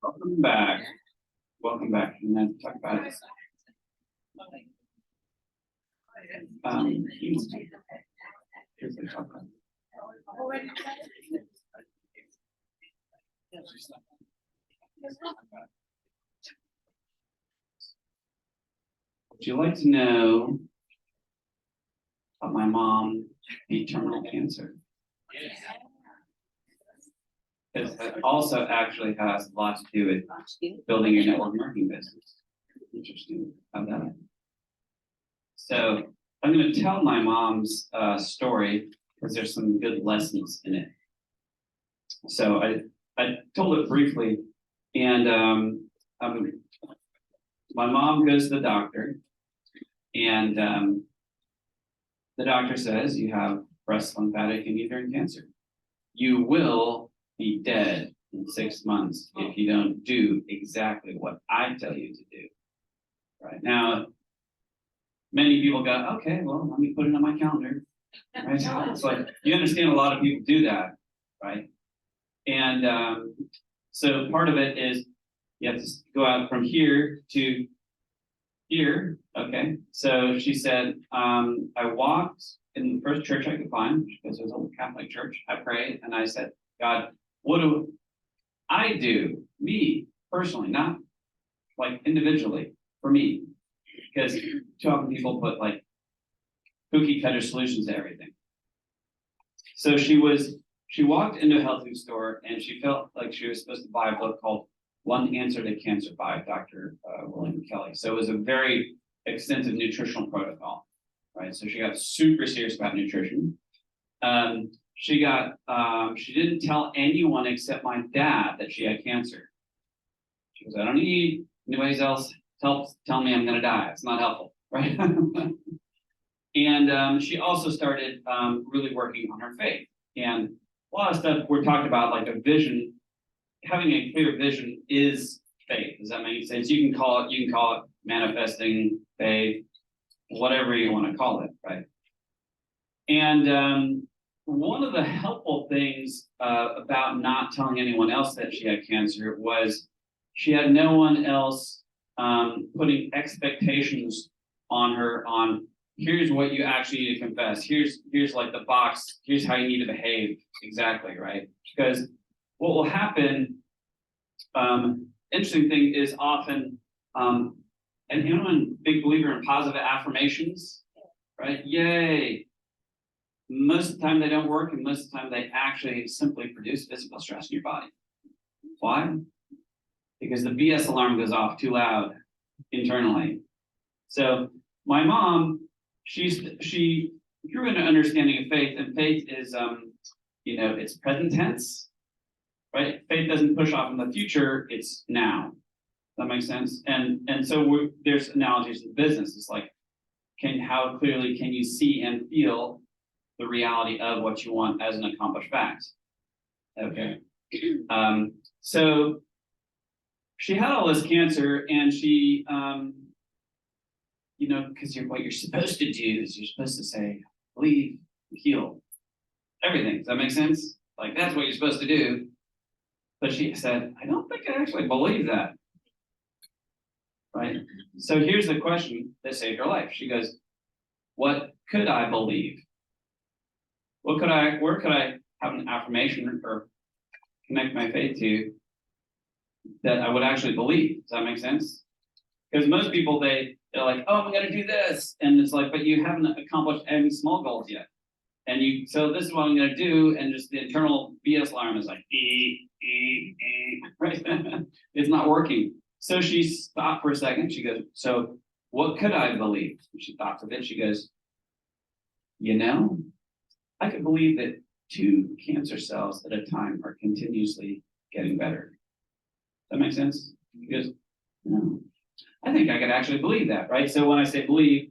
Welcome back. Welcome back. And then talk about it. Here's the top one. Would you like to know about my mom beat terminal cancer? Because it also actually has a lot to do with building your network marketing business. Interesting about that. So I'm going to tell my mom's story because there's some good lessons in it. So I told it briefly, and my mom goes to the doctor, and the doctor says you have breast lymphatic and uterine cancer. You will be dead in 6 months if you don't do exactly what I tell you to do. Right now, many people go, okay, well, let me put it on my calendar. Right? It's like you understand a lot of people do that, right? And so part of it is you have to go out from here to here. Okay. So she said, I walked in the first church I could find because it was a Catholic church. I prayed and I said, God, what do I do? Me personally, not like individually, for me. Because too often people put like cookie cutter solutions to everything. So she walked into a health food store and she felt like she was supposed to buy a book called One Answer to Cancer by Dr. William Kelly. So it was a very extensive nutritional protocol, right? So she got super serious about nutrition. She didn't tell anyone except my dad that she had cancer. She goes, I don't need anybody else tell me I'm going to die. It's not helpful, right? And she also started really working on her faith. And a lot of stuff we're talking about, like a vision, having a clear vision is faith. Does that make sense? You can call it manifesting faith, whatever you want to call it, right? And one of the helpful things about not telling anyone else that she had cancer was she had no one else putting expectations on her on here's what you actually need to confess. Here's like the box. Here's how you need to behave exactly, right? Because what will happen, interesting thing is often, and I'm a big believer in positive affirmations, right? Yay. Most of the time they don't work, and most of the time they actually simply produce physical stress in your body. Why? Because the BS alarm goes off too loud internally. So my mom, she grew into understanding of faith, and faith is, it's present tense, right? Faith doesn't push off in the future; it's now. Does that make sense? And so there's analogies in business. It's like, how clearly can you see and feel the reality of what you want as an accomplished fact? Okay. So she had all this cancer, and she, because what you're supposed to do is you're supposed to say, believe, heal, everything. Does that make sense? Like, that's what you're supposed to do. But she said, I don't think I actually believe that. Right? So here's the question that saved her life. She goes, what could I believe? Where could I have an affirmation or connect my faith to that I would actually believe? Does that make sense? Because most people, they're like, oh, I'm going to do this. And it's like, but you haven't accomplished any small goals yet. And so this is what I'm going to do. And just the internal BS alarm is like, right? It's not working. So she stopped for a second. She goes, so what could I believe? She thought for a bit. She goes, I could believe that 2 cancer cells at a time are continuously getting better. Does that make sense? Because no, I think I could actually believe that, right? So when I say believe,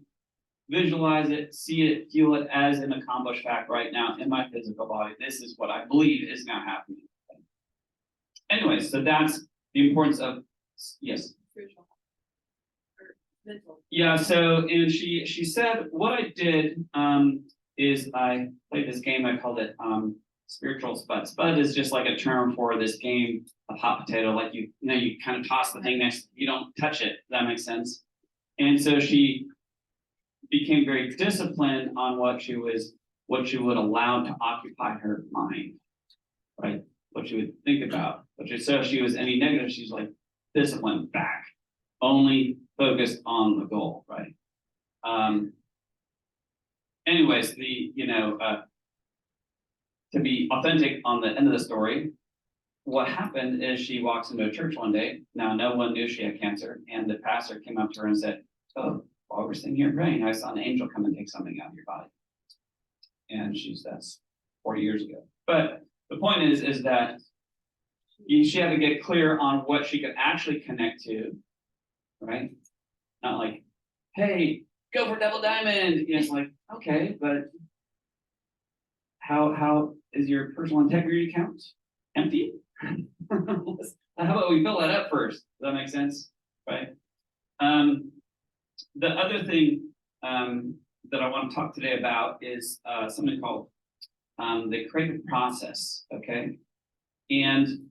visualize it, see it, feel it as an accomplished fact right now in my physical body. This is what I believe is now happening. Anyway, so that's the importance of, yes. Yeah, so, and she said, what I did is I played this game, I called it spiritual spud. Spud is just like a term for this game of hot potato. Like you kind of toss the thing next, you don't touch it. Does that make sense? And so she became very disciplined on what she would allow to occupy her mind, right? What she would think about. So if she was any negative, she's like disciplined back, only focused on the goal, right? Anyways, to be authentic on the end of the story, what happened is she walks into a church one day. Now, no one knew she had cancer, and the pastor came up to her and said, "Oh, while we're sitting here praying, I saw an angel come and take something out of your body." And that's 40 years ago. But the point is that she had to get clear on what she could actually connect to, right? Not like, "Hey, go for double diamond." It's like, okay, but how is your personal integrity account empty? How about we fill that up first? Does that make sense? Right? The other thing that I want to talk today about is something called the creative process. Okay, and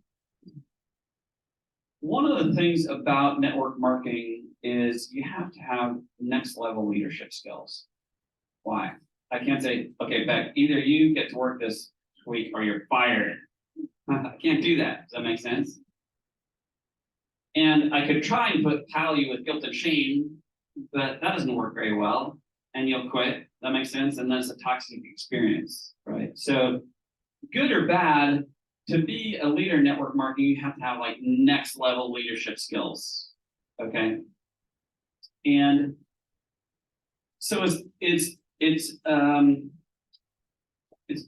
one of the things about network marketing is you have to have next level leadership skills. Why? I can't say, "Okay, Beck, either you get to work this week or you're fired." I can't do that. Does that make sense? And I could try and pile you with guilt and shame, but that doesn't work very well. And you'll quit. That makes sense. And that's a toxic experience, right? So good or bad, to be a leader in network marketing, you have to have like next level leadership skills. Okay. And so it's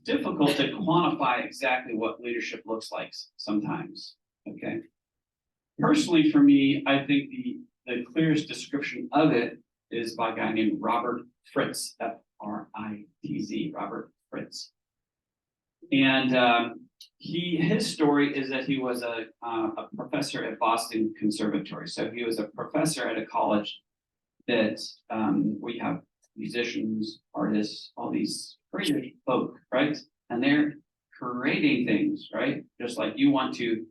difficult to quantify exactly what leadership looks like sometimes. Okay. Personally, for me, I think the clearest description of it is by a guy named Robert Fritz, F-R-I-T-Z, Robert Fritz. And his story is that he was a professor at Boston Conservatory. So he was a professor at a college that we have musicians, artists, all these creative folk, right? And they're creating things, right? Just like you want to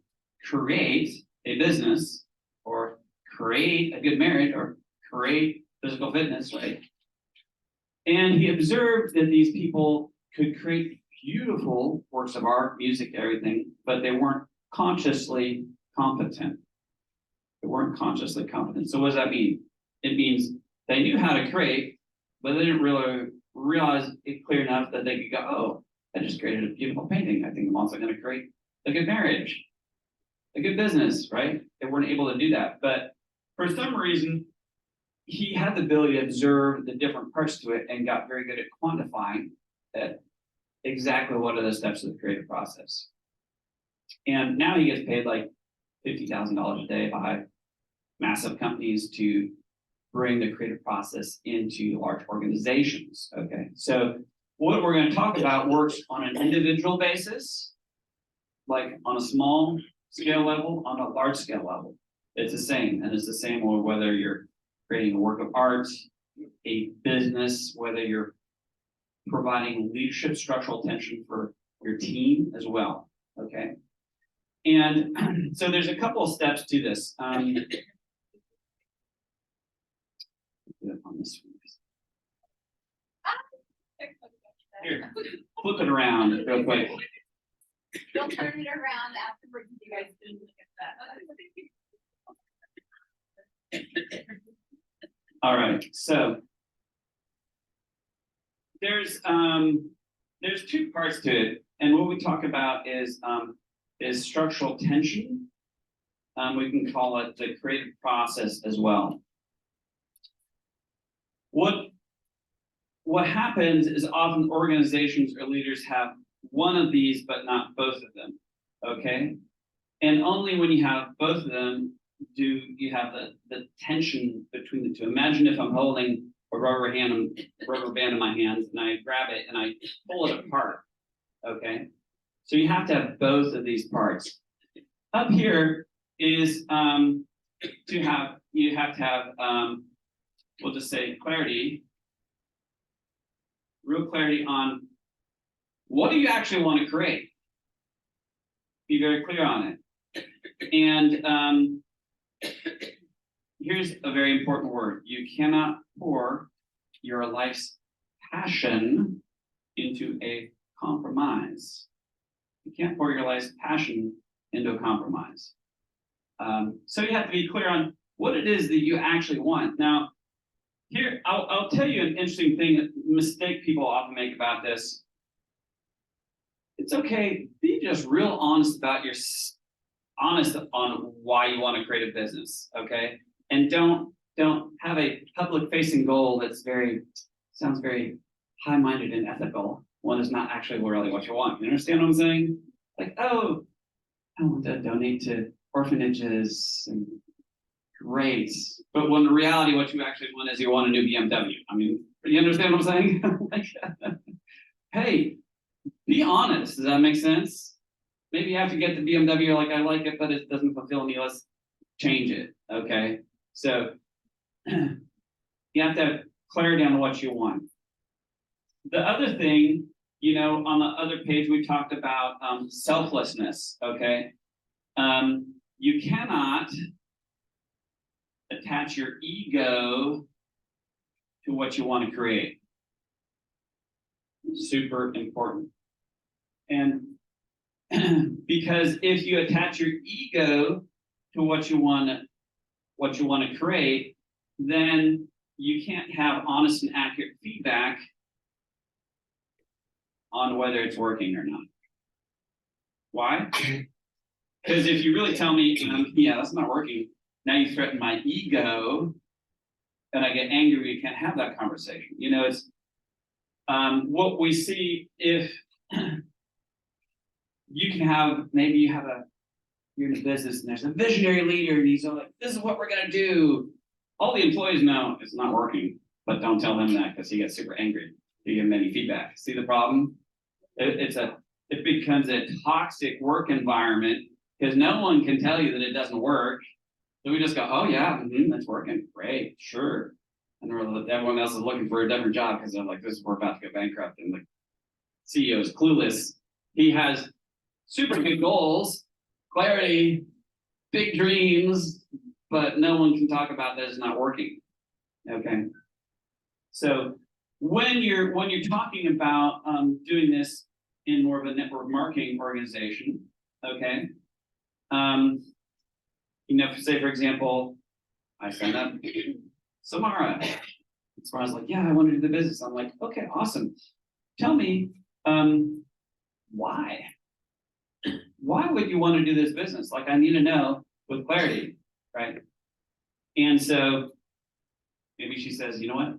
create a business or create a good marriage or create physical fitness, right? And he observed that these people could create beautiful works of art, music, everything, but they weren't consciously competent. They weren't consciously competent. So what does that mean? It means they knew how to create, but they didn't really realize it clear enough that they could go, "Oh, I just created a beautiful painting. I think I'm also going to create a good marriage, a good business," right? They weren't able to do that. But for some reason, he had the ability to observe the different parts to it and got very good at quantifying that exactly what are the steps of the creative process. And now he gets paid like $50,000 a day by massive companies to bring the creative process into large organizations. Okay, so what we're going to talk about works on an individual basis, like on a small scale level, on a large scale level. It's the same, and it's the same whether you're creating a work of art, a business, whether you're providing leadership structural tension for your team as well. Okay, and so there's a couple of steps to this. On this one. Here, flip it around real quick. You'll turn it around afterwards if you guys didn't look at that. All right, so there's two parts to it, and what we talk about is structural tension. We can call it the creative process as well. What happens is often organizations or leaders have one of these, but not both of them. Okay, and only when you have both of them do you have the tension between the two. Imagine if I'm holding a rubber band in my hands, and I grab it and I pull it apart. Okay, so you have to have both of these parts. Up here is you have to have we'll just say real clarity on what do you actually want to create. Be very clear on it. And here's a very important word. You cannot pour your life's passion into a compromise. You can't pour your life's passion into a compromise. So you have to be clear on what it is that you actually want. Now, here, I'll tell you an interesting thing, mistake people often make about this. It's okay, be just real honest honest on why you want to create a business, okay? And don't have a public facing goal that's sounds very high-minded and ethical when it's not actually really what you want. You understand what I'm saying? Like, oh, I want to donate to orphanages and great. But when the reality, what you actually want is you want a new BMW. I mean, you understand what I'm saying? Like, hey, be honest. Does that make sense? Maybe you have to get the BMW, you're like, I like it, but it doesn't fulfill me. Let's change it. Okay. So you have to have clarity on what you want. The other thing, you know, on the other page, we talked about selflessness. Okay. You cannot attach your ego to what you want to create. Super important. And because if you attach your ego to what you want to create, then you can't have honest and accurate feedback on whether it's working or not. Why? Because if you really tell me, yeah, that's not working, now you threaten my ego, and I get angry, we can't have that conversation. You know, it's what we see if you can have, maybe you're in a business and there's a visionary leader and he's all like, this is what we're gonna do. All the employees know it's not working, but don't tell him that because he gets super angry. You give him any feedback. See the problem? It becomes a toxic work environment because no one can tell you that it doesn't work. So we just go, oh yeah, that's working, great, sure. And everyone else is looking for a different job because they're like, we're about to go bankrupt, and the CEO is clueless. He has super good goals, clarity, big dreams, but no one can talk about that it's not working. Okay. So when you're talking about doing this in more of a network marketing organization, okay, you know, say for example, I sign up Samara. Samara's like, yeah, I want to do the business. I'm like, okay, awesome. Tell me, why? Why would you want to do this business? Like, I need to know with clarity, right? And so maybe she says, you know what?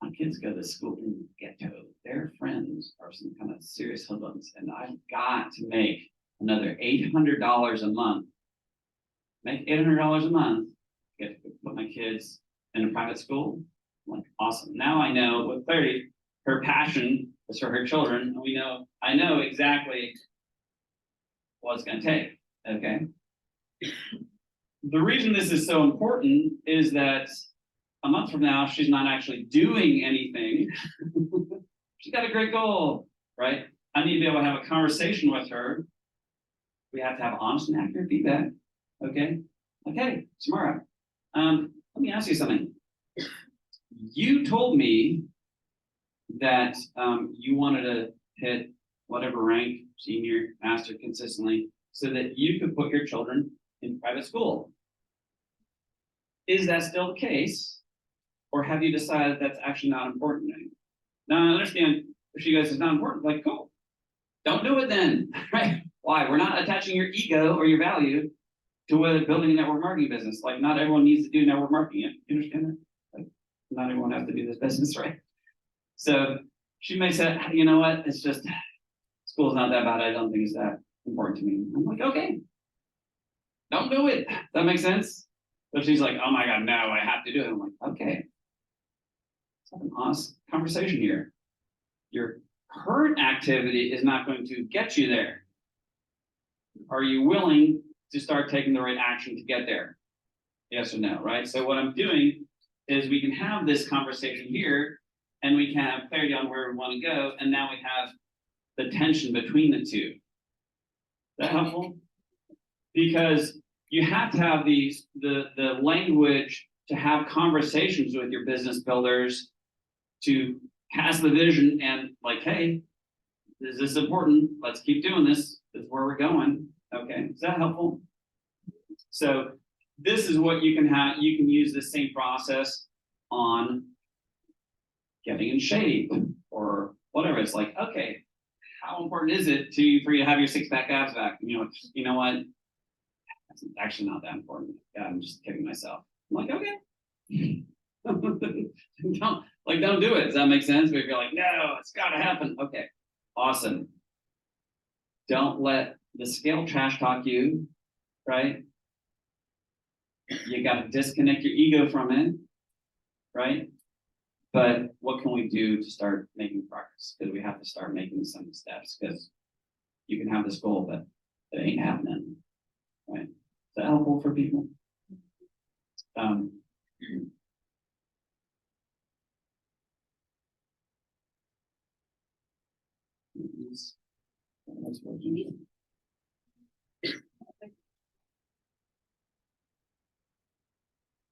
My kids go to school in the ghetto. Their friends are some kind of serious hoodlums, and I've got to make another $800 a month. Make $800 a month, get to put my kids in a private school. I'm like, awesome. Now I know with clarity, her passion is for her children. And I know exactly what it's going to take. Okay. The reason this is so important is that a month from now, she's not actually doing anything. She's got a great goal, right? I need to be able to have a conversation with her. We have to have honest and accurate feedback. Okay. Okay, Samara, let me ask you something. You told me that you wanted to hit whatever rank, senior, master, consistently, so that you could put your children in private school. Is that still the case? Or have you decided that's actually not important anymore? Now I understand if she goes, it's not important, like, cool. Don't do it then, right? Why? We're not attaching your ego or your value to whether building a network marketing business. Like, not everyone needs to do network marketing. You understand that? Like, not everyone has to do this business, right? So she may say, you know what? It's just, school's not that bad. I don't think it's that important to me. I'm like, okay, don't do it. That makes sense? But she's like, oh my God, no, I have to do it. I'm like, okay. Let's have an honest conversation here. Your current activity is not going to get you there. Are you willing to start taking the right action to get there? Yes or no, right? So what I'm doing is we can have this conversation here and we can have clarity on where we want to go. And now we have the tension between the two. that helpful? Because you have to have the language to have conversations with your business builders to pass the vision and like, hey, is this important? Let's keep doing this. This is where we're going. Okay, is that helpful? So this is what you can have. You can use this same process on getting in shape or whatever. It's like, okay, how important is it for you to have your six-pack abs back? You know what? That's actually not that important. Yeah, I'm just kidding myself. I'm like, okay. don't do it. Does that make sense? But if you're like, no, it's gotta happen. Okay, awesome. Don't let the scale trash talk you, right? You gotta disconnect your ego from it, right? But what can we do to start making progress? Because we have to start making some steps, because you can have this goal, but it ain't happening, right? Is that helpful for people?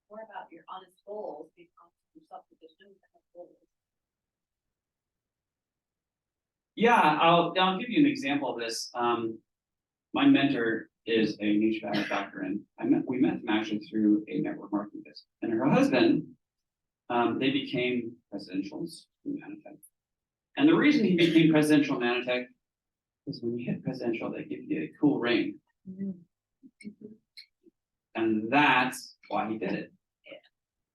More about your honest goals, be honest with yourself, because no one has goals. Yeah, I'll give you an example of this. My mentor is a naturopathic doctor, and we met them actually through a network marketing business. And her husband, they became presidentials in Manitech. And the reason he became presidential in Manitech is when you hit presidential, they give you a cool ring. Mm-hmm. And that's why he did it. Yeah.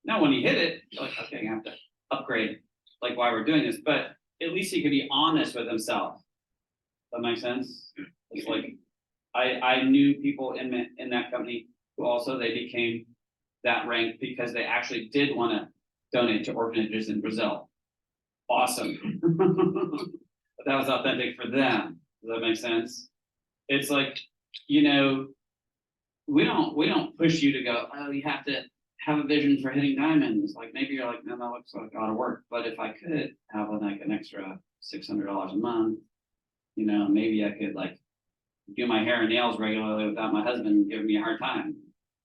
Now, when he hit it, you're like, okay, you have to upgrade, like why we're doing this. But at least he could be honest with himself. That makes sense? It's like I knew people in that company who also they became that rank because they actually did want to donate to orphanages in Brazil. Awesome. But that was authentic for them. Does that make sense? It's like, we don't push you to go, oh, you have to have a vision for hitting diamonds. Like maybe you're like, no, that looks like a lot of work. But if I could have an extra $600 a month, maybe I could do my hair and nails regularly without my husband giving me a hard time.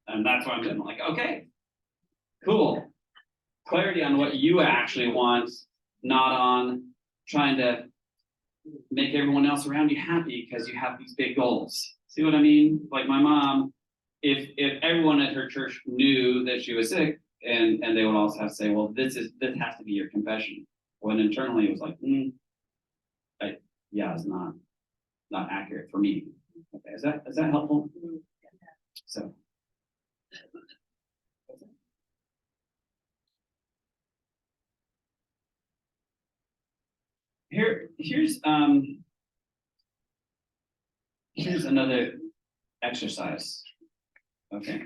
And that's what I'm doing. Like, okay, cool. Clarity on what you actually want, not on trying to make everyone else around you happy because you have these big goals. See what I mean? Like my mom, if everyone at her church knew that she was sick, and they would also have to say, well, this has to be your confession. When internally it was like, yeah, it's not accurate for me. Okay, is that helpful? So here's another exercise. Okay.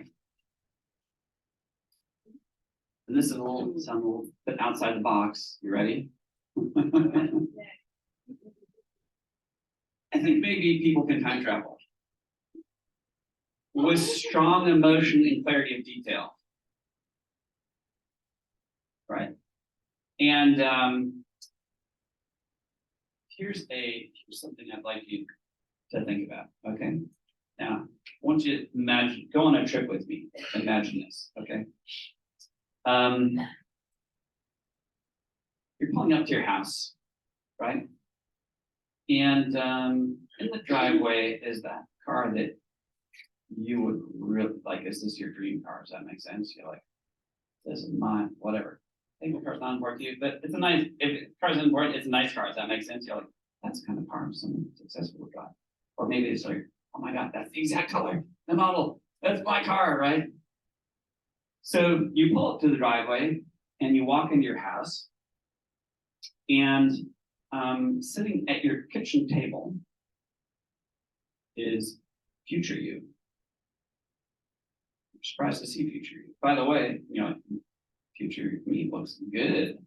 And this is sound a little bit outside the box. You ready? I think maybe people can time travel with strong emotion and clarity of detail. Right. And here's something I'd like you to think about. Okay. Now, I want you to imagine, go on a trip with me. Imagine this. Okay. You're pulling up to your house, right? And in the driveway is that car that you would really like. Is this your dream car? Does that make sense? You're like, this is mine, whatever. I think the car's not important to you, but it's a nice, if the car's important, it's a nice car. Does that make sense? You're like, that's the kind of car someone successful would drive. Or maybe it's like, oh my God, that's the exact color, the model. That's my car, right? So you pull up to the driveway and you walk into your house, and sitting at your kitchen table is future you. I'm surprised to see future you. By the way, future me looks good.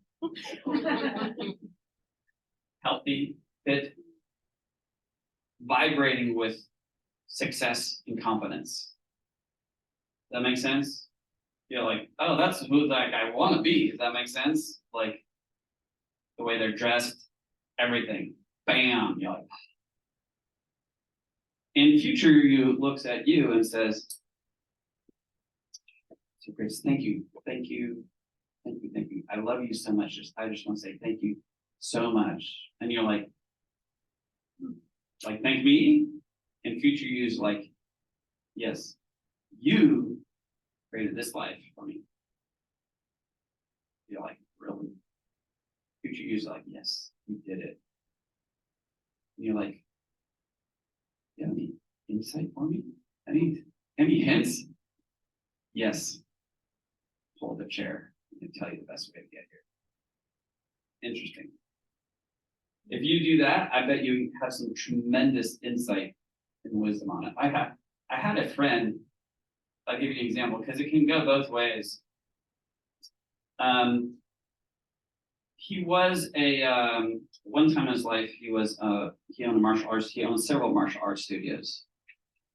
Healthy, fit, vibrating with success and confidence. That makes sense? You're like, oh, that's who I want to be. Does that make sense? Like the way they're dressed, everything. Bam. You're like, And future you looks at you and says, so Chris, thank you, thank you, thank you, thank you. I love you so much. I just want to say thank you so much. And you're like, thank me. And future you is like, yes, you created this life for me. You're like, really? Future you is like, yes, you did it. And you're like, you have any insight for me? Any hints? Yes. Pull the chair and tell you the best way to get here. Interesting. If you do that, I bet you have some tremendous insight and wisdom on it. I had a friend, I'll give you an example, because it can go both ways. He was one time in his life, he owned several martial arts studios.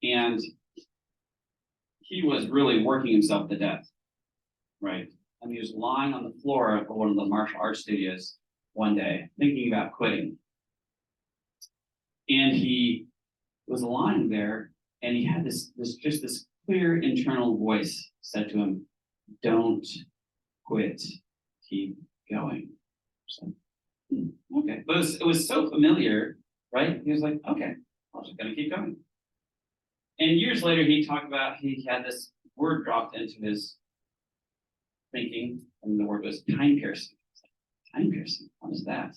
And he was really working himself to death, right? And he was lying on the floor of one of the martial arts studios one day, thinking about quitting. And he was lying there, and he had this clear internal voice said to him, "Don't quit, keep going." So, okay, but it was so familiar, right? He was like, "Okay, I'm just gonna keep going." And years later, he talked about he had this word dropped into his thinking, and the word was time piercing. Time piercing, what is that?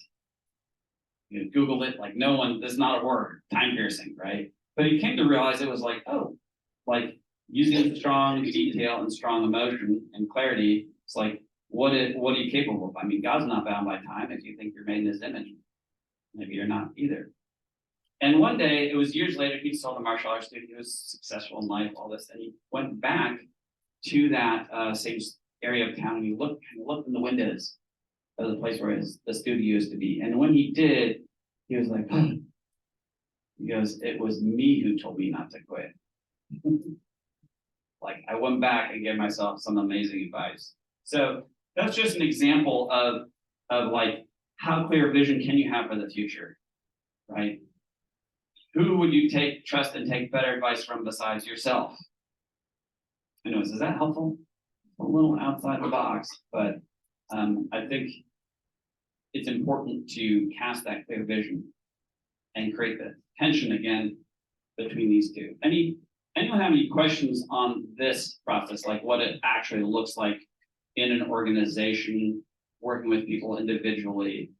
You Google it, like no one, that's not a word, time piercing, right? But he came to realize it was like, oh, like using strong detail and strong emotion and clarity. It's like, what are you capable of? I mean, God's not bound by time. If you think you're made in his image, maybe you're not either. And one day, it was years later, he sold a martial arts studio. He was successful in life, all this, and he went back to that same area of town, and he looked in the windows of the place where the studio used to be. And when he did, he was like, oh. He goes, "It was me who told me not to quit." Like I went back and gave myself some amazing advice. So that's just an example of like how clear vision can you have for the future, right? Who would you trust and take better advice from besides yourself? Anyways, is that helpful? A little outside the box, but I think it's important to cast that clear vision and create the tension again between these two. Anyone have any questions on this process, like what it actually looks like in an organization, working with people individually,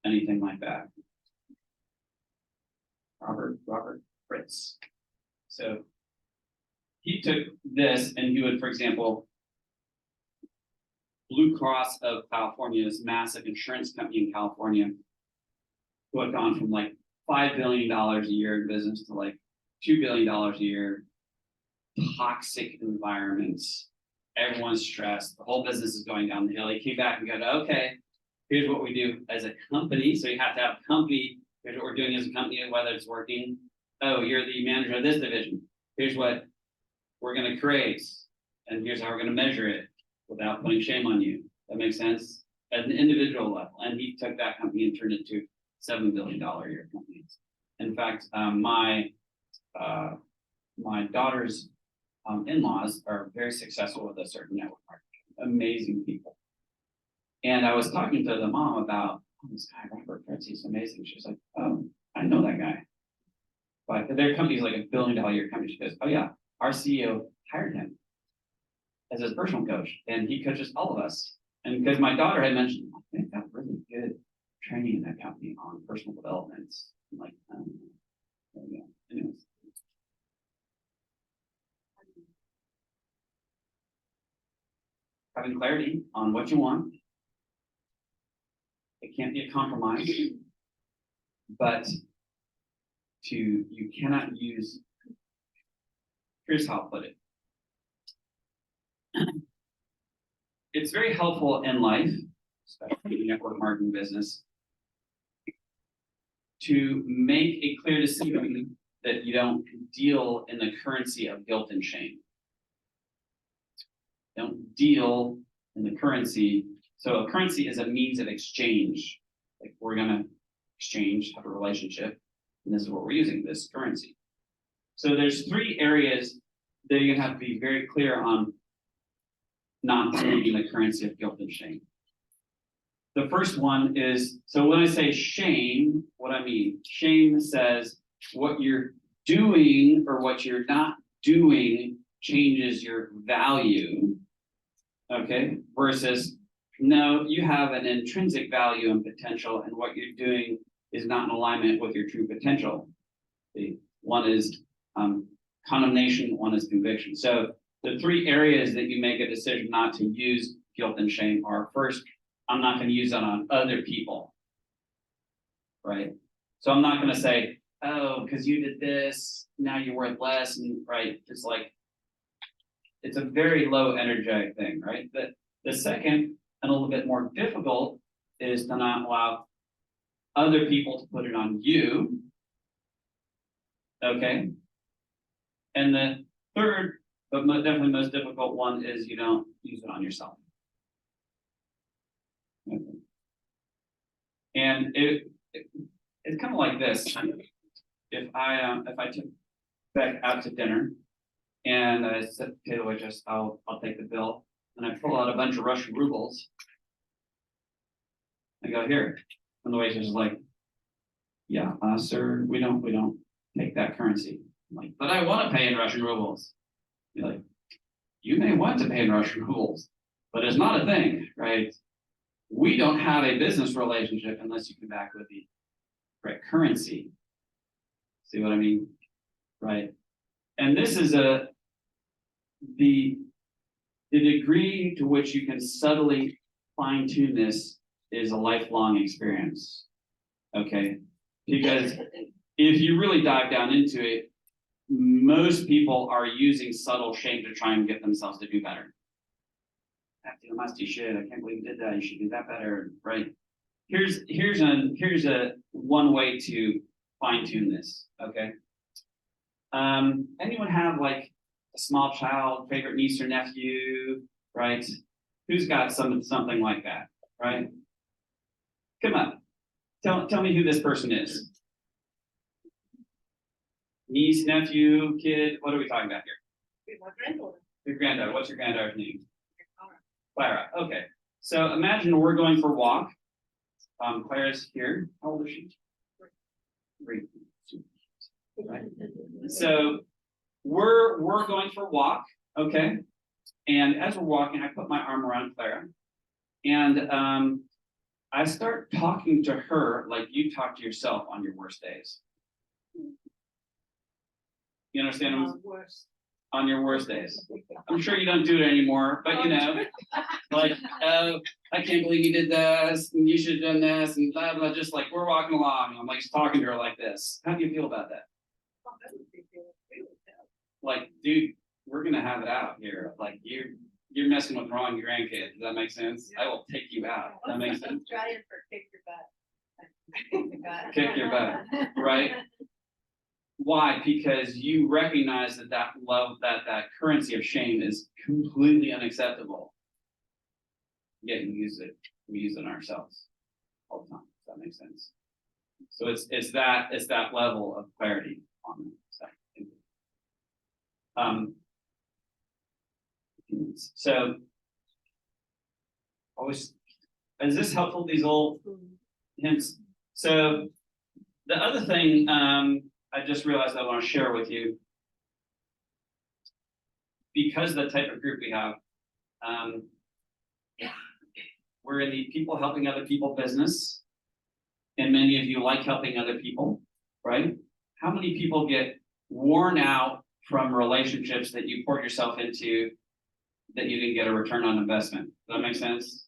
anything like that? Robert Fritz. So he took this and he would, for example, Blue Cross of California, this massive insurance company in California, who had gone from like $5 billion a year in business to like $2 billion a year, toxic environments, everyone's stressed, the whole business is going down the hill. He came back and go, okay, here's what we do as a company. So you have to have a company, here's what we're doing as a company, whether it's working. Oh, you're the manager of this division. Here's what we're going to create, and here's how we're going to measure it without putting shame on you. That makes sense? At an individual level. And he took that company and turned it to $7 billion a year companies. In fact, my daughter's in-laws are very successful with a certain network marketing, amazing people. And I was talking to the mom about this guy, Robert Fritz, he's amazing. She's like, oh, I know that guy. But their company's like $1 billion a year company. She goes, oh yeah, our CEO hired him as his personal coach, and he coaches all of us. And because my daughter had mentioned, they've got really good training in that company on personal development. I'm like, there we go. Anyways. Having clarity on what you want. It can't be a compromise, but you cannot use, here's how I'll put it. It's very helpful in life, especially in network marketing business, to make a clear decision that you don't deal in the currency of guilt and shame. Don't deal in the currency. So a currency is a means of exchange. Like we're gonna exchange, have a relationship, and this is what we're using, this currency. So there's 3 areas that you're gonna have to be very clear on not believing the currency of guilt and shame. The first one is, so when I say shame, what I mean, shame says what you're doing or what you're not doing changes your value, okay? Versus, no, you have an intrinsic value and potential, and what you're doing is not in alignment with your true potential. One is condemnation, one is conviction. So the 3 areas that you make a decision not to use guilt and shame are: first, I'm not going to use that on other people, right? So I'm not going to say, oh, because you did this, now you're worth less, and right? It's like, it's a very low energetic thing, right? But the second, and a little bit more difficult, is to not allow other people to put it on you, okay? And the third, but definitely most difficult one, is you don't use it on yourself. Okay. And it's kind of like this. If I took Beck out to dinner and I said to the waitress, I'll take the bill, and I pull out a bunch of Russian rubles, I go, here, and the waitress is like, yeah, sir, we don't take that currency. I'm like, but I want to pay in Russian rubles. You're like, you may want to pay in Russian rubles, but it's not a thing, right? We don't have a business relationship unless you come back with the correct currency. See what I mean? Right. And this is the degree to which you can subtly fine-tune this is a lifelong experience. Okay. Because if you really dive down into it, most people are using subtle shame to try and get themselves to do better. You nasty shit, I can't believe you did that, you should do that better, right? Here's a one way to fine-tune this, okay? Anyone have like a small child, favorite niece or nephew, right? Who's got something like that, right? Come on, tell me who this person is. Niece, nephew, kid, what are we talking about here? My granddaughter. Your granddaughter, what's your granddaughter's name? Clara, okay. So imagine we're going for a walk. Clara's here. How old is she? 3. Right. So we're going for a walk, okay? And as we're walking, I put my arm around Clara, and I start talking to her like you talk to yourself on your worst days. You understand? Worse. On your worst days. I'm sure you don't do it anymore, but you know, like, oh, I can't believe you did this, and you should have done this, and blah, blah, just like we're walking along, and I'm like talking to her like this. How do you feel about that? Like, dude, we're gonna have it out here. Like, you're messing with wrong grandkids. Does that make sense? I will take you out. That makes sense? Trying for kick your butt. Kick your butt, right? Why? Because you recognize that love, that currency of shame is completely unacceptable. Yet we use it on ourselves all the time. Does that make sense? So it's that level of clarity on that. So always, is this helpful? These old hints. So the other thing I just realized I want to share with you, because of the type of group we have, we're in the people helping other people business, and many of you like helping other people, right? How many people get worn out from relationships that you poured yourself into that you didn't get a return on investment? Does that make sense?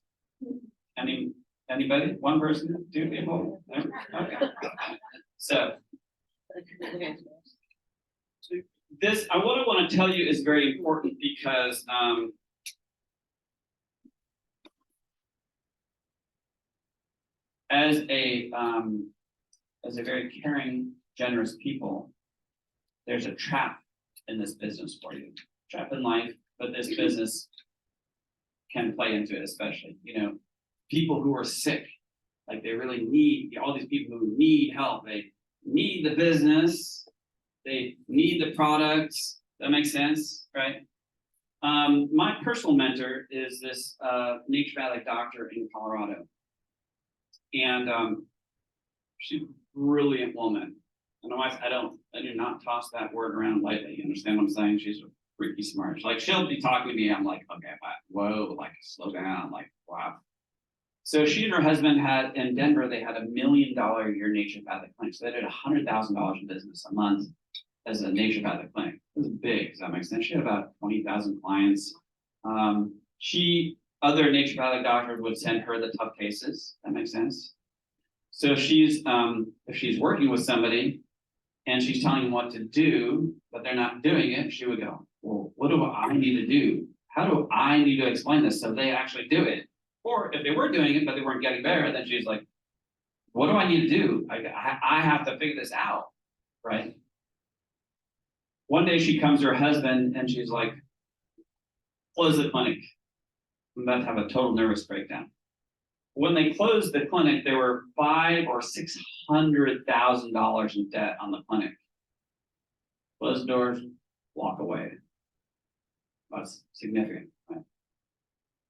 Anybody? One person? 2 people? No? Okay. So this, what I want to tell you is very important because as a very caring, generous people, there's a trap in this business for you. Trap in life, but this business can play into it, especially. You know, people who are sick, like they really need, all these people who need help, they need the business, They need the products. That makes sense, right? My personal mentor is this naturopathic doctor in Colorado. And she's a brilliant woman. And I do not toss that word around lightly. You understand what I'm saying? She's freaky smart. Like she'll be talking to me. I'm like, okay, whoa, like slow down, like wow. So she and her husband had in Denver, they had $1 million a year naturopathic clinic. So they did $100,000 in business a month as a naturopathic clinic. It was big. Does that make sense? She had about 20,000 clients. Other naturopathic doctors would send her the tough cases. That makes sense. So if she's working with somebody and she's telling them what to do, but they're not doing it, she would go, well, what do I need to do? How do I need to explain this so they actually do it? Or if they were doing it, but they weren't getting better, then she's like, what do I need to do? I have to figure this out, right? One day she comes to her husband and she's like, close the clinic. I'm about to have a total nervous breakdown. When they closed the clinic, there were $500,000 or $600,000 in debt on the clinic. Close the doors, walk away. That's significant. Right?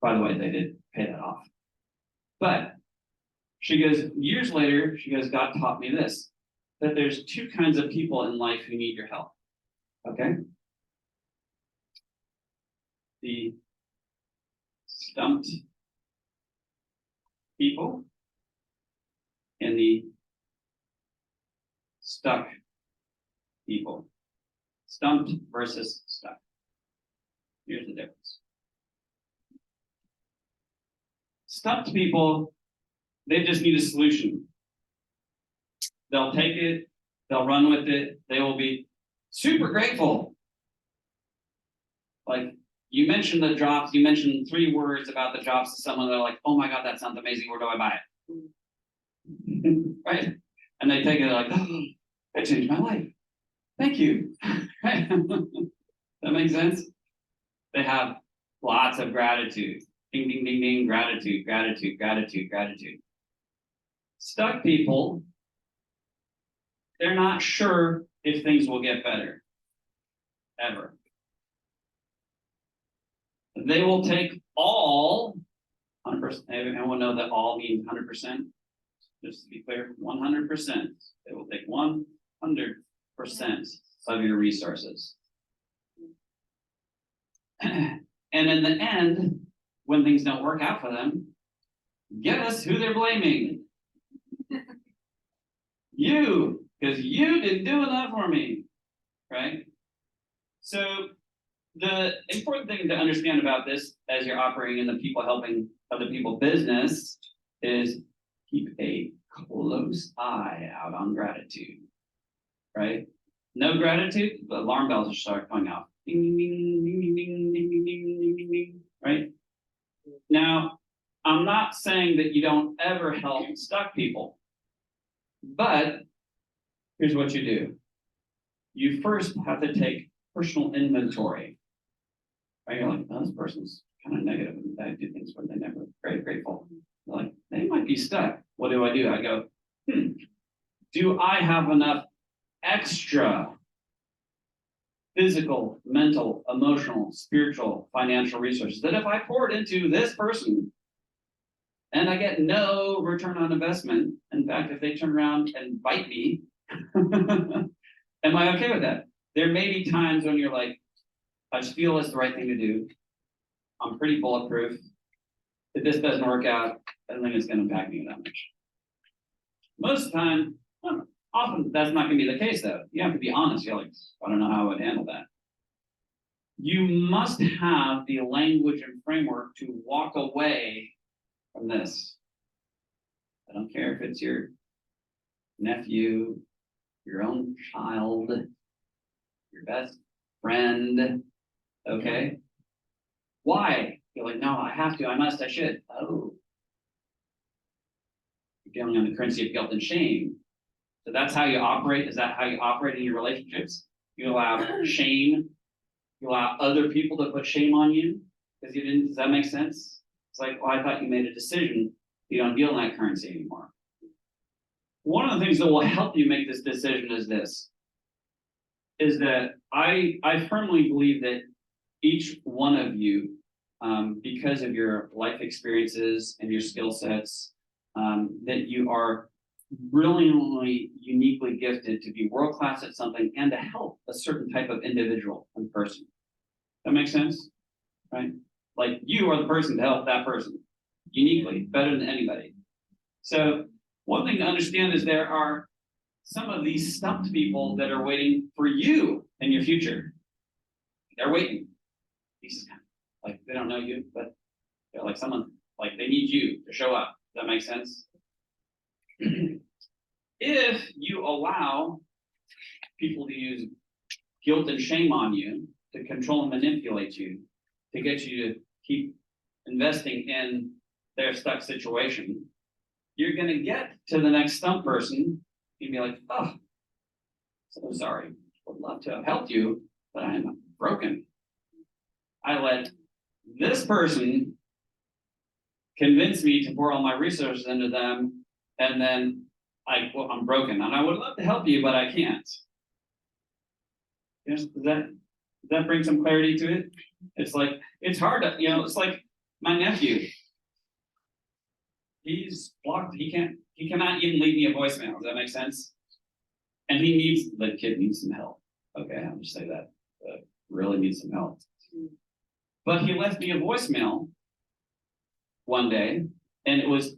By the way, they did pay that off. But she goes, years later, she goes, God taught me this, that there's two kinds of people in life who need your help. Okay? The stumped people and the stuck people. Stumped versus stuck. Here's the difference. Stumped people, they just need a solution. They'll take it, they'll run with it, they will be super grateful. Like you mentioned the drops, you mentioned 3 words about the drops to someone, they're like, oh my God, that sounds amazing, where do I buy it? Right? And they take it, they're like, oh, that changed my life. Thank you. Right? That makes sense? They have lots of gratitude. Ding, ding, ding, ding, gratitude, gratitude, gratitude, gratitude. Stuck people, they're not sure if things will get better. Ever. They will take all 100%. Everyone know that all means 100%? Just to be clear, 100%. They will take 100% of your resources. And in the end, when things don't work out for them, guess who they're blaming? You, because you didn't do enough for me, right? So the important thing to understand about this as you're operating in the people helping other people business is keep a close eye out on gratitude, right? No gratitude, the alarm bells will start going off. Ding, ding, ding, ding, ding, ding, ding, ding, ding, ding, ding, right? Now, I'm not saying that you don't ever help stuck people, but here's what you do. You first have to take personal inventory. Right? You're like, oh, this person's kind of negative and they do things where they're never very grateful. You're like, they might be stuck. What do? I go, do I have enough extra physical, mental, emotional, spiritual, financial resources that if I pour it into this person and I get no return on investment, in fact, if they turn around and bite me, am I okay with that? There may be times when you're like, I just feel it's the right thing to do. I'm pretty bulletproof. If this doesn't work out, I don't think it's going to impact me that much. Most of the time, often that's not going to be the case, though. You have to be honest. You're like, I don't know how I would handle that. You must have the language and framework to walk away from this. I don't care if it's your nephew, your own child, your best friend, okay? Why? You're like, no, I have to, I must, I should. Oh. You're dealing on the currency of guilt and shame. So that's how you operate. Is that how you operate in your relationships? You allow shame. You allow other people to put shame on you because you didn't. Does that make sense? It's like, well, I thought you made a decision. You don't deal in that currency anymore. One of the things that will help you make this decision is this. is that I firmly believe that each one of you, because of your life experiences and your skill sets, that you are brilliantly, uniquely gifted to be world class at something and to help a certain type of individual and person. That makes sense, right? Like you are the person to help that person uniquely, better than anybody. So one thing to understand is there are some of these stumped people that are waiting for you in your future. They're waiting. These kind of like they don't know you, but they're like someone like they need you to show up. Does that make sense? If you allow people to use guilt and shame on you to control and manipulate you, to get you to keep investing in their stuck situation, you're going to get to the next stump person and be like, oh, so sorry. Would love to have helped you, but I am broken. I let this person convince me to pour all my resources into them, and then I'm broken, and I would love to help you, but I can't. Does that bring some clarity to it? It's like it's hard to, it's like my nephew. He's blocked. He cannot even leave me a voicemail. Does that make sense? And the kid needs some help. Okay, I'll just say that. Really needs some help. But he left me a voicemail one day, and he was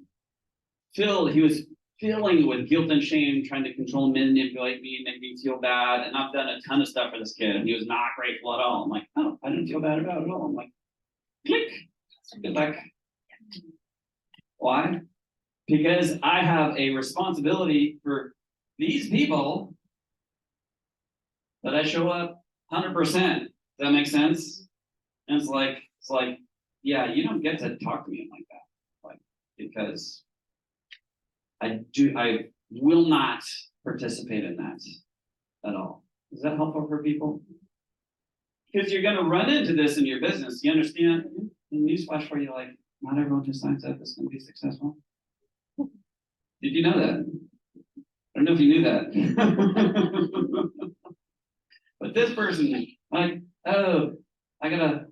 filling with guilt and shame, trying to control and manipulate me and make me feel bad. And I've done a ton of stuff for this kid, and he was not grateful at all. I'm like, oh, I didn't feel bad about it at all. I'm like, click. Good luck. Why? Because I have a responsibility for these people that I show up 100%. Does that make sense? And it's like, yeah, you don't get to talk to me like that, like because I will not participate in that at all. Is that helpful for people? Because you're going to run into this in your business. You understand? And newsflash for you, like, not everyone who signs up is going to be successful. Did you know that? I don't know if you knew that. But this person, like, oh, I gotta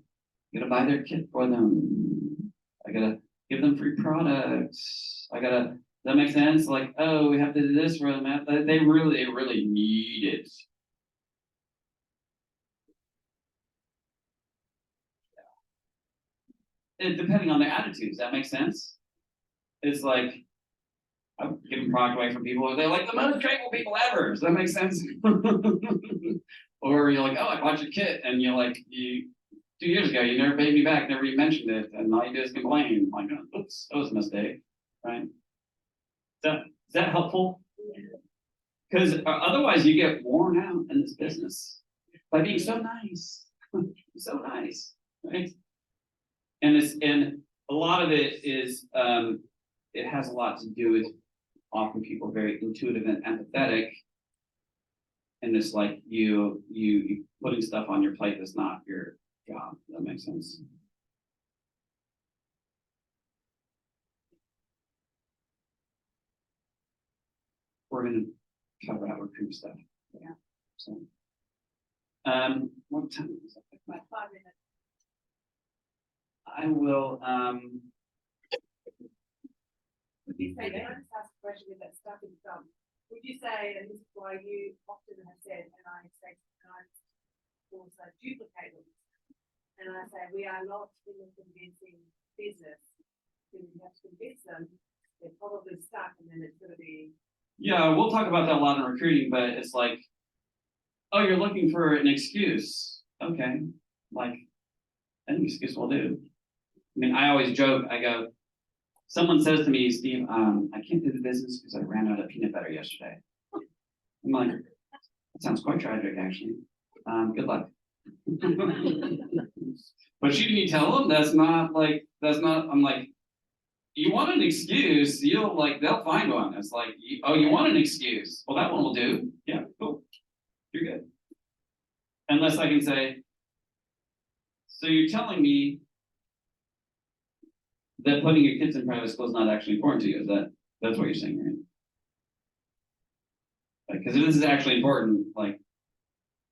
buy their kit for them. I gotta give them free products. Does that make sense? Like, oh, we have to do this for them. They really need it. And depending on their attitudes, that makes sense? It's like, I'm giving product away from people. They're like the most grateful people ever. Does that make sense? Or you're like, oh, I bought your kit, and you're like, 2 years ago, you never paid me back, never even mentioned it, and all you do is complain. Like, oops, that was a mistake, right? Is that helpful? Because otherwise, you get worn out in this business by being so nice, so nice, right? And a lot of it is, it has a lot to do with often people very intuitive and empathetic. And it's like you putting stuff on your plate that's not your job. That makes sense. We're gonna talk about recruit stuff. Yeah. So, what time is it? About 5 minutes. I will. Would you say, can I just ask a question with that stuff in some? Would you say, and this is why you often have said, and I say sometimes also duplicate them, and I say we are not in the convincing business. So you have to convince them, they're probably stuck, and then it's going to be. Yeah, we'll talk about that a lot in recruiting, but it's like, oh, you're looking for an excuse. Okay, like any excuse will do. I mean, I always joke. I go, someone says to me, Steve, I can't do the business because I ran out of peanut butter yesterday. I'm like, that sounds quite tragic, actually. Good luck. But shouldn't you tell them that's not, I'm like, you want an excuse, they'll find one. It's like, oh, you want an excuse? Well, that one will do. Yeah, cool. You're good. Unless I can say, so you're telling me that putting your kids in private school is not actually important to you. That's what you're saying, right? Like, because if this is actually important, like,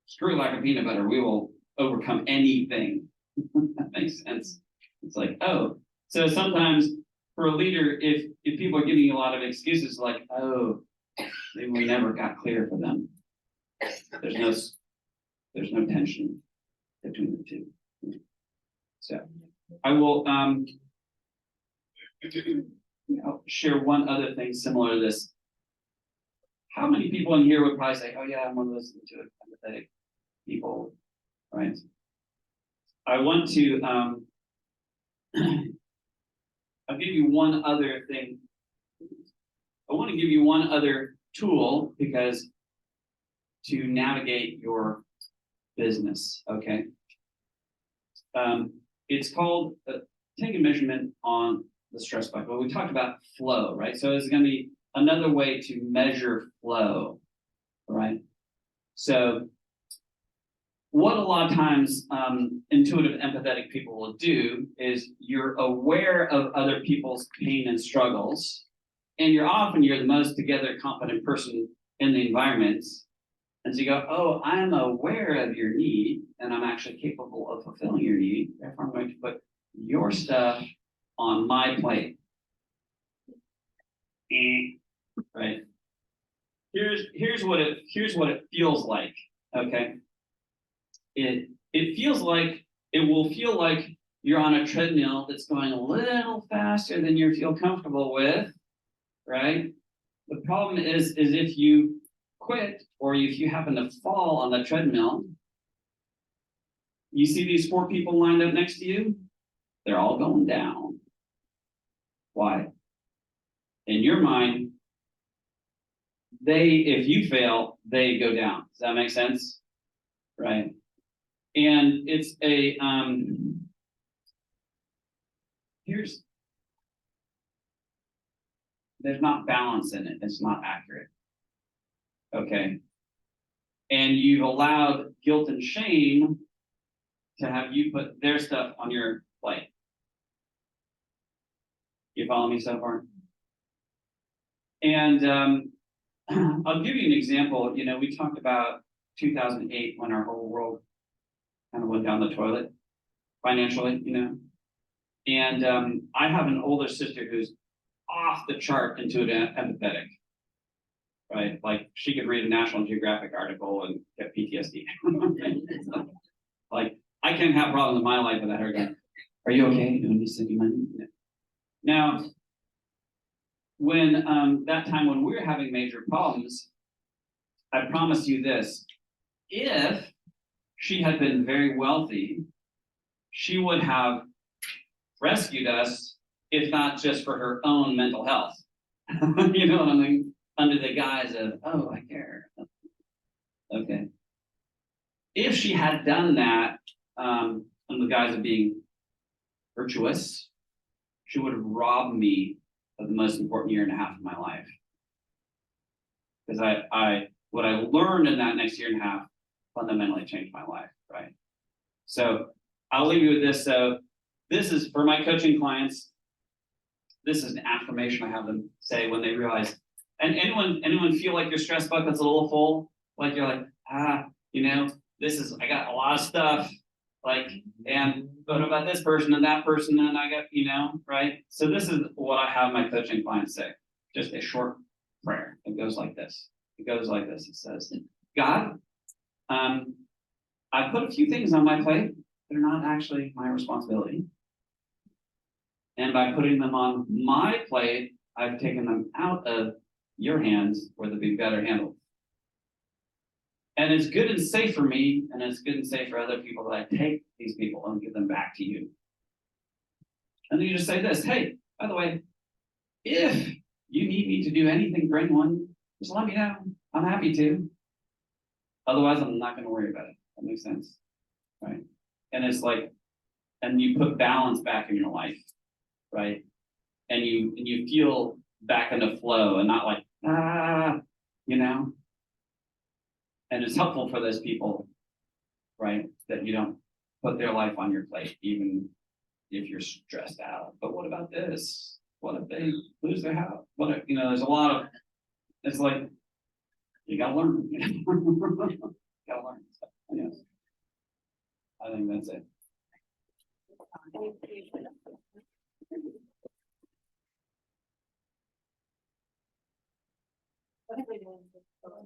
screw lack of peanut butter, we will overcome anything. That makes sense. It's like, oh, so sometimes for a leader, if people are giving you a lot of excuses, like, oh, maybe we never got clear for them. There's no tension between the two. So I will share one other thing similar to this. How many people in here would probably say, oh yeah, I'm one of those empathetic people, right? I want to I'll give you one other thing. I want to give you one other tool because to navigate your business, okay? It's called take a measurement on the stress bucket. Well, we talked about flow, right? So it's going to be another way to measure flow, right? So what a lot of times intuitive, empathetic people will do is you're aware of other people's pain and struggles, and you're the most together, competent person in the environment. And so you go, oh, I'm aware of your need, and I'm actually capable of fulfilling your need. Therefore, I'm going to put your stuff on my plate. Right? Here's what it feels like. Okay. It will feel like you're on a treadmill that's going a little faster than you feel comfortable with, right? The problem is if you quit or if you happen to fall on the treadmill, you see these 4 people lined up next to you, they're all going down. Why? In your mind, if you fail, they go down. Does that make sense? Right? And it's there's not balance in it. It's not accurate. Okay. And you've allowed guilt and shame to have you put their stuff on your plate. You follow me so far? And I'll give you an example. You know, we talked about 2008 when our whole world kind of went down the toilet financially, you know. And I have an older sister who's off the chart intuitive empathetic, right? Like she could read a National Geographic article and get PTSD. Like I can't have problems in my life without her going, are you okay? Do you need to send you money? Now, when that time when we were having major problems, I promise you this, if she had been very wealthy, she would have rescued us, if not just for her own mental health. You know what I mean? Under the guise of, oh, I care. Okay. If she had done that under the guise of being virtuous, she would have robbed me of the most important year and a half of my life. Because what I learned in that next year and a half fundamentally changed my life, right? So I'll leave you with this. So this is for my coaching clients. This is an affirmation I have them say when they realize, and anyone feel like your stress bucket's a little full? Like you're like, you know, I got a lot of stuff, like, and what about this person and that person, and I got, you know, right? So this is what I have my coaching clients say. Just a short prayer. It goes like this. It goes like this. It says, God, I put a few things on my plate that are not actually my responsibility. And by putting them on my plate, I've taken them out of your hands where they'll be better handled. And it's good and safe for me, and it's good and safe for other people that I take these people and give them back to you. And then you just say this, hey, by the way, if you need me to do anything for anyone, just let me know. I'm happy to. Otherwise, I'm not going to worry about it. That makes sense, right? And it's like, and you put balance back in your life, right? And you feel back in the flow and not like, you know? And it's helpful for those people, right? That you don't put their life on your plate, even if you're stressed out. But what about this? What if they lose their house? What if, you know, there's a lot of, it's like, you gotta learn. You gotta learn. Yes. I think that's it.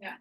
Yeah.